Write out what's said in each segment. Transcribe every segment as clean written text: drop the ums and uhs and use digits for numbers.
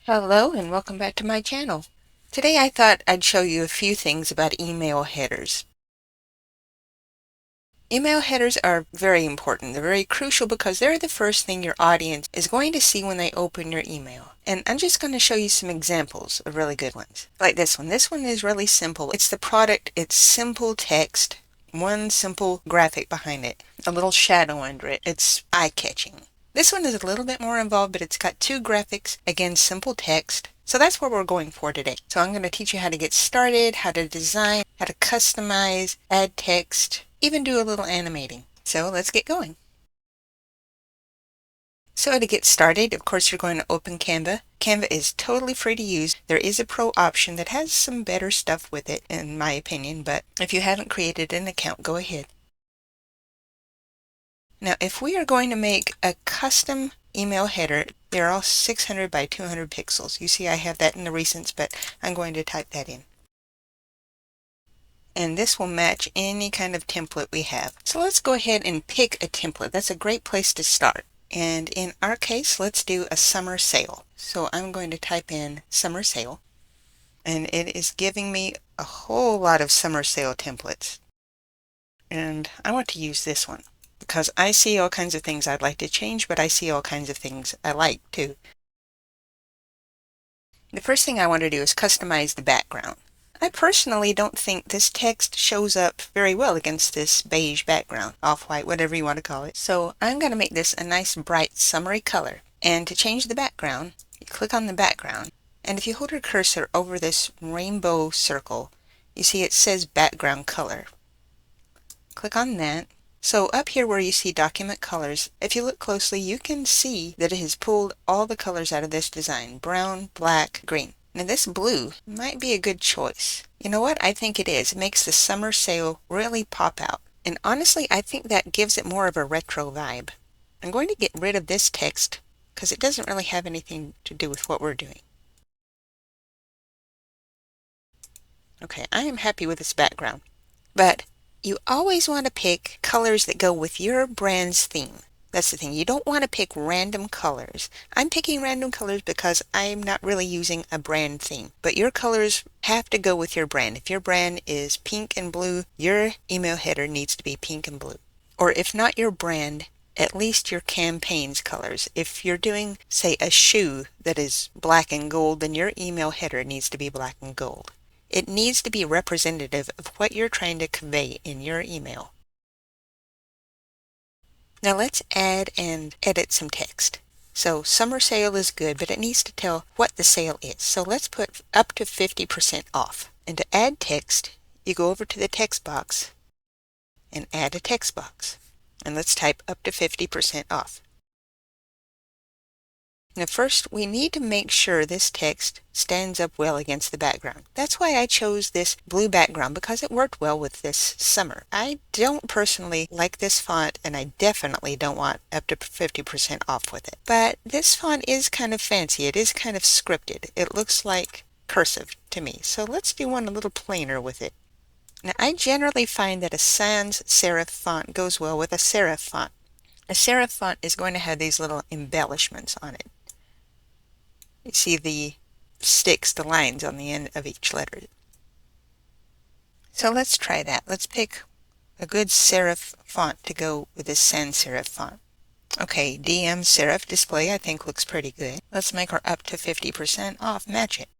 Hello and welcome back to my channel. Today I thought I'd show you a few things about email headers. Email headers are very important. They're very crucial because they're the first thing your audience is going to see when they open your email. And I'm just going to show you some examples of really good ones. Like this one. This one is really simple. It's the product. It's simple text, one simple graphic behind it, a little shadow under it. It's eye-catching. This one is a little bit more involved, but it's got two graphics, again, simple text. So that's what we're going for today. So I'm going to teach you how to get started, how to design, how to customize, add text, even do a little animating. So let's get going. So to get started, of course, you're going to open Canva. Canva is totally free to use. There is a pro option that has some better stuff with it, in my opinion, but if you haven't created an account, go ahead. Now, if we are going to make a custom email header, they're all 600 by 200 pixels. You see I have that in the recents, but I'm going to type that in. And this will match any kind of template we have. So let's go ahead and pick a template. That's a great place to start. And in our case, let's do a summer sale. So I'm going to type in summer sale, and it is giving me a whole lot of summer sale templates. And I want to use this one, because I see all kinds of things I'd like to change, but I see all kinds of things I like too. The first thing I want to do is customize the background. I personally don't think this text shows up very well against this beige background, off-white, whatever you want to call it. So I'm going to make this a nice bright summery color. And to change the background, you click on the background, and if you hold your cursor over this rainbow circle, you see it says background color. Click on that. So up here where you see document colors, if you look closely, you can see that it has pulled all the colors out of this design: brown, black, green. Now this blue might be a good choice. You know what? I think it is. It makes the summer sale really pop out. And honestly, I think that gives it more of a retro vibe. I'm going to get rid of this text because it doesn't really have anything to do with what we're doing. Okay, I am happy with this background. But you always want to pick colors that go with your brand's theme. That's the thing. You don't want to pick random colors. I'm picking random colors because I'm not really using a brand theme. But your colors have to go with your brand. If your brand is pink and blue, your email header needs to be pink and blue. Or if not your brand, at least your campaign's colors. If you're doing, say, a shoe that is black and gold, then your email header needs to be black and gold. It needs to be representative of what you're trying to convey in your email. Now let's add and edit some text. So summer sale is good, but it needs to tell what the sale is. So let's put up to 50% off. And to add text, you go over to the text box and add a text box. And let's type up to 50% off. Now first, we need to make sure this text stands up well against the background. That's why I chose this blue background, because it worked well with this summer. I don't personally like this font, and I definitely don't want up to 50% off with it. But this font is kind of fancy. It is kind of scripted. It looks like cursive to me. So let's do one a little plainer with it. Now I generally find that a sans serif font goes well with a serif font. A serif font is going to have these little embellishments on it. You see the sticks, the lines on the end of each letter. So let's try that. Let's pick a good serif font to go with this sans serif font. Okay, DM serif display I think looks pretty good. Let's make our up to 50% off match it.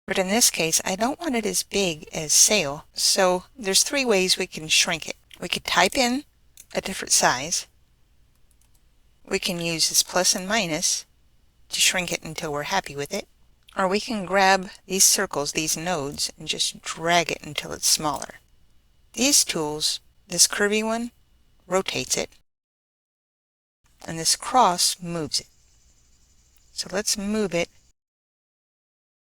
But in this case, I don't want it as big as sale, so there's three ways we can shrink it. We could type in a different size. We can use this plus and minus to shrink it until we're happy with it. Or we can grab these circles, these nodes, and just drag it until it's smaller. These tools, this curvy one rotates it, and this cross moves it. So let's move it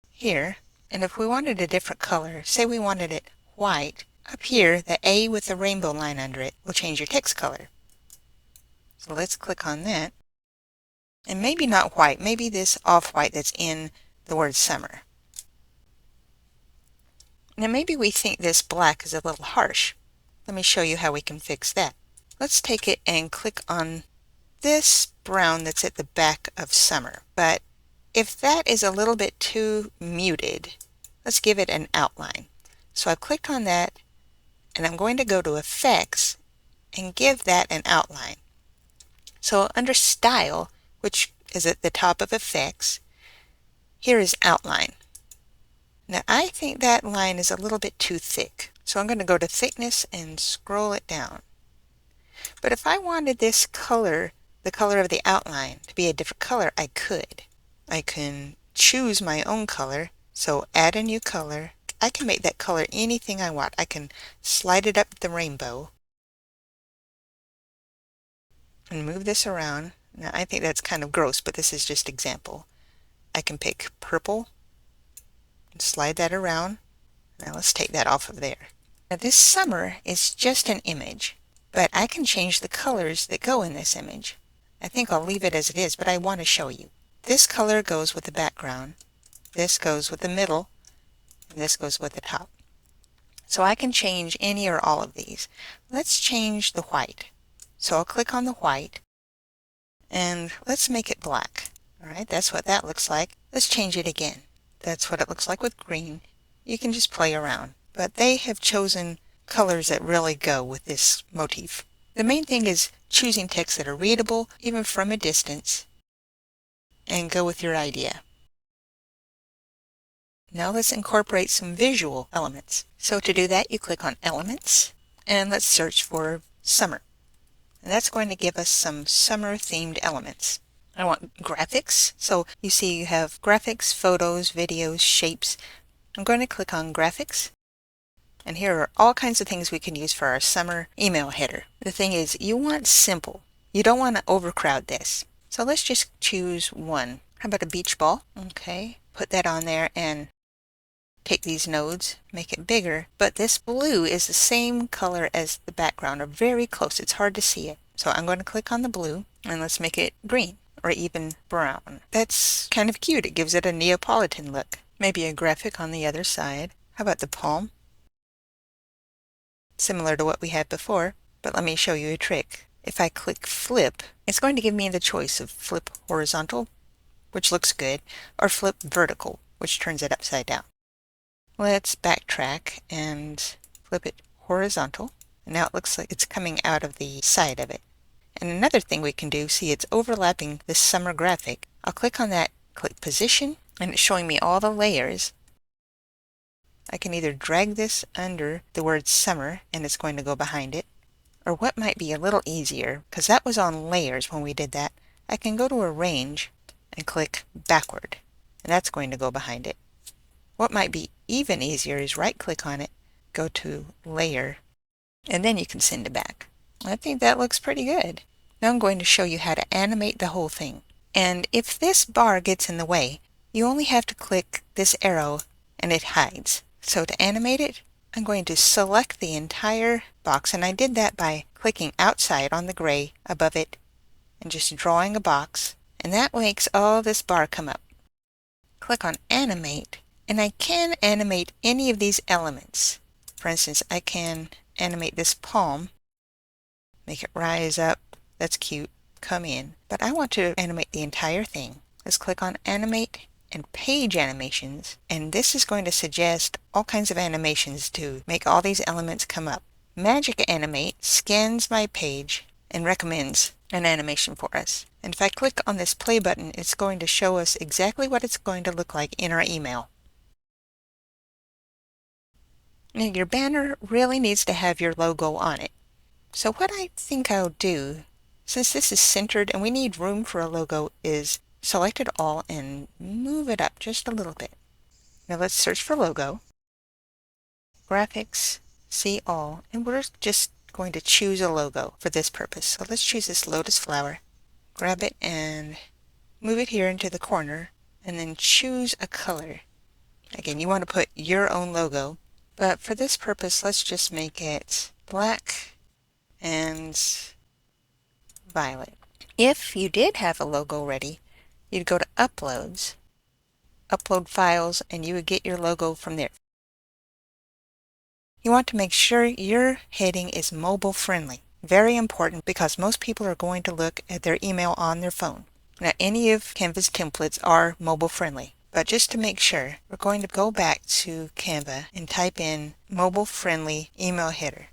here. And if we wanted a different color, say we wanted it white, up here the A with the rainbow line under it will change your text color. So let's click on that. And maybe not white, maybe this off-white that's in the word summer. Now maybe we think this black is a little harsh. Let me show you how we can fix that. Let's take it and click on this brown that's at the back of summer. But if that is a little bit too muted, let's give it an outline. So I've clicked on that and I'm going to go to Effects and give that an outline. So under Style, which is at the top of Effects, here is Outline. Now I think that line is a little bit too thick. So I'm going to go to Thickness and scroll it down. But if I wanted this color, the color of the outline, to be a different color, I could. I can choose my own color. So add a new color. I can make that color anything I want. I can slide it up the rainbow and move this around. Now I think that's kind of gross, but this is just example. I can pick purple and slide that around. Now let's take that off of there. Now this summer is just an image, but I can change the colors that go in this image. I think I'll leave it as it is, but I want to show you. This color goes with the background, this goes with the middle, and this goes with the top. So I can change any or all of these. Let's change the white. So I'll click on the white, and let's make it black. Alright, that's what that looks like. Let's change it again. That's what it looks like with green. You can just play around. But they have chosen colors that really go with this motif. The main thing is choosing text that are readable, even from a distance, and go with your idea. Now let's incorporate some visual elements. So to do that, you click on Elements, and let's search for Summer. And that's going to give us some summer-themed elements. I want graphics. So you see you have graphics, photos, videos, shapes. I'm going to click on Graphics. And here are all kinds of things we can use for our summer email header. The thing is, you want simple. You don't want to overcrowd this. So let's just choose one. How about a beach ball? Okay, put that on there and take these nodes, make it bigger. But this blue is the same color as the background, or very close. It's hard to see it. So I'm going to click on the blue and let's make it green or even brown. That's kind of cute. It gives it a Neapolitan look. Maybe a graphic on the other side. How about the palm? Similar to what we had before, but let me show you a trick. If I click flip, it's going to give me the choice of flip horizontal, which looks good, or flip vertical, which turns it upside down. Let's backtrack and flip it horizontal. Now it looks like it's coming out of the side of it. And another thing we can do, see it's overlapping this summer graphic. I'll click on that, click position, and it's showing me all the layers. I can either drag this under the word summer and it's going to go behind it, or what might be a little easier, because that was on layers when we did that, I can go to arrange and click backward, and that's going to go behind it. What might be even easier is right click on it, go to layer, and then you can send it back. I think that looks pretty good. Now I'm going to show you how to animate the whole thing. And if this bar gets in the way, you only have to click this arrow and it hides. So to animate it, I'm going to select the entire box, and I did that by clicking outside on the gray above it and just drawing a box, and that makes all this bar come up. Click on Animate, and I can animate any of these elements. For instance, I can animate this palm, make it rise up, that's cute, come in, but I want to animate the entire thing. Let's click on Animate and Page Animations, and this is going to suggest all kinds of animations to make all these elements come up. Magic Animate scans my page and recommends an animation for us. And if I click on this play button, it's going to show us exactly what it's going to look like in our email. Now your banner really needs to have your logo on it. So what I think I'll do, since this is centered and we need room for a logo, is select it all and move it up just a little bit. Now let's search for logo, graphics, see all, and we're just going to choose a logo for this purpose. So let's choose this lotus flower, grab it and move it here into the corner, and then choose a color. Again, you want to put your own logo, but for this purpose, let's just make it black and violet. If you did have a logo ready, you'd go to Uploads, Upload Files, and you would get your logo from there. You want to make sure your heading is mobile friendly. Very important because most people are going to look at their email on their phone. Now, any of Canva's templates are mobile friendly, but just to make sure, we're going to go back to Canva and type in mobile friendly email header.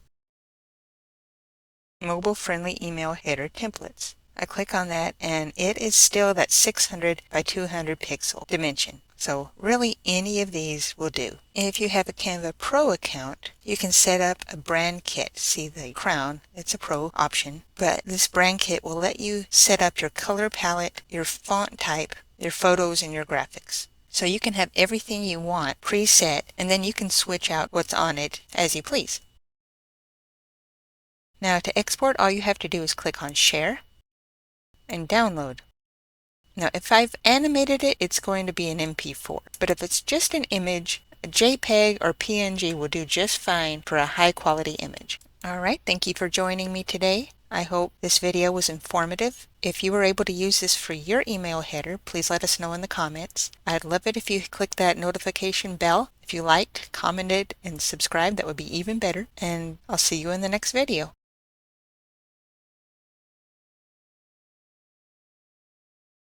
Mobile friendly email header templates. I click on that and it is still that 600 by 200 pixel dimension. So really any of these will do. If you have a Canva Pro account, you can set up a brand kit. See the crown, it's a Pro option, but this brand kit will let you set up your color palette, your font type, your photos, and your graphics. So you can have everything you want preset, and then you can switch out what's on it as you please. Now to export, all you have to do is click on Share and Download. Now if I've animated it, it's going to be an MP4, but if it's just an image, a JPEG or PNG will do just fine for a high quality image. Alright, thank you for joining me today. I hope this video was informative. If you were able to use this for your email header, please let us know in the comments. I'd love it if you click that notification bell. If you liked, commented, and subscribed, that would be even better. And I'll see you in the next video.